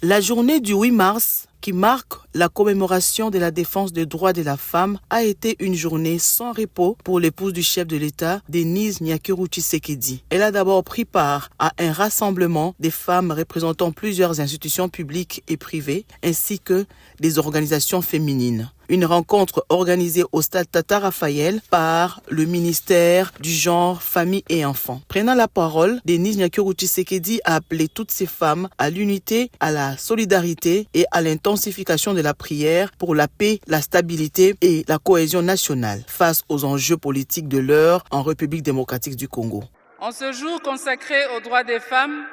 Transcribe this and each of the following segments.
La journée du 8 mars, qui marque la commémoration de la défense des droits de la femme, a été une journée sans repos pour l'épouse du chef de l'État, Denise Nyakeru Tshisekedi. Elle a d'abord pris part à un rassemblement des femmes représentant plusieurs institutions publiques et privées, ainsi que des organisations féminines. Une rencontre organisée au stade Tata Raphaël par le ministère du Genre, Famille et Enfants. Prenant la parole, Denise Nyakeru Tshisekedi a appelé toutes ces femmes à l'unité, à la solidarité et à l'intensification de la prière pour la paix, la stabilité et la cohésion nationale face aux enjeux politiques de l'heure en République démocratique du Congo. En ce jour consacré aux droits des femmes,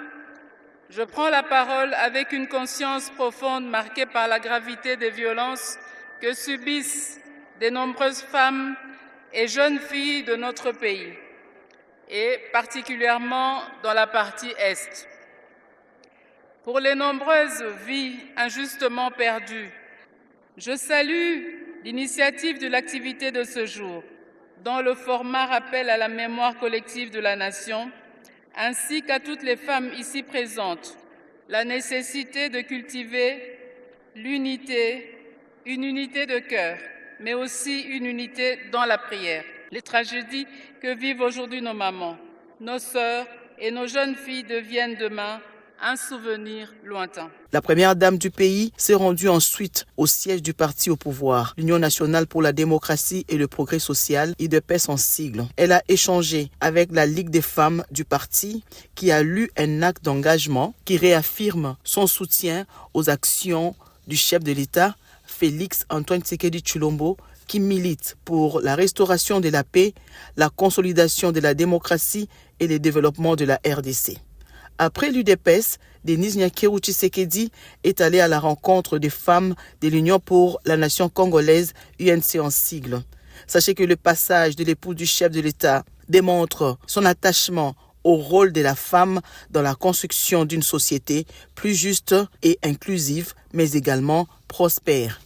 je prends la parole avec une conscience profonde marquée par la gravité des violences que subissent de nombreuses femmes et jeunes filles de notre pays, et particulièrement dans la partie Est. Pour les nombreuses vies injustement perdues, je salue l'initiative de l'activité de ce jour, dont le format rappelle à la mémoire collective de la Nation, ainsi qu'à toutes les femmes ici présentes, la nécessité de cultiver l'unité, une unité de cœur, mais aussi une unité dans la prière. Les tragédies que vivent aujourd'hui nos mamans, nos sœurs et nos jeunes filles deviennent demain un souvenir lointain. La première dame du pays s'est rendue ensuite au siège du parti au pouvoir, l'Union nationale pour la démocratie et le progrès social, UDPS en sigle. Elle a échangé avec la Ligue des femmes du parti qui a lu un acte d'engagement qui réaffirme son soutien aux actions du chef de l'État, Félix Antoine Tshisekedi Tshilombo, qui milite pour la restauration de la paix, la consolidation de la démocratie et le développement de la RDC. Après l'UDPS, Denise Nyakeru Tshisekedi est allée à la rencontre des femmes de l'Union pour la nation congolaise, UNC en sigle. Sachez que le passage de l'épouse du chef de l'État démontre son attachement au rôle de la femme dans la construction d'une société plus juste et inclusive, mais également prospère.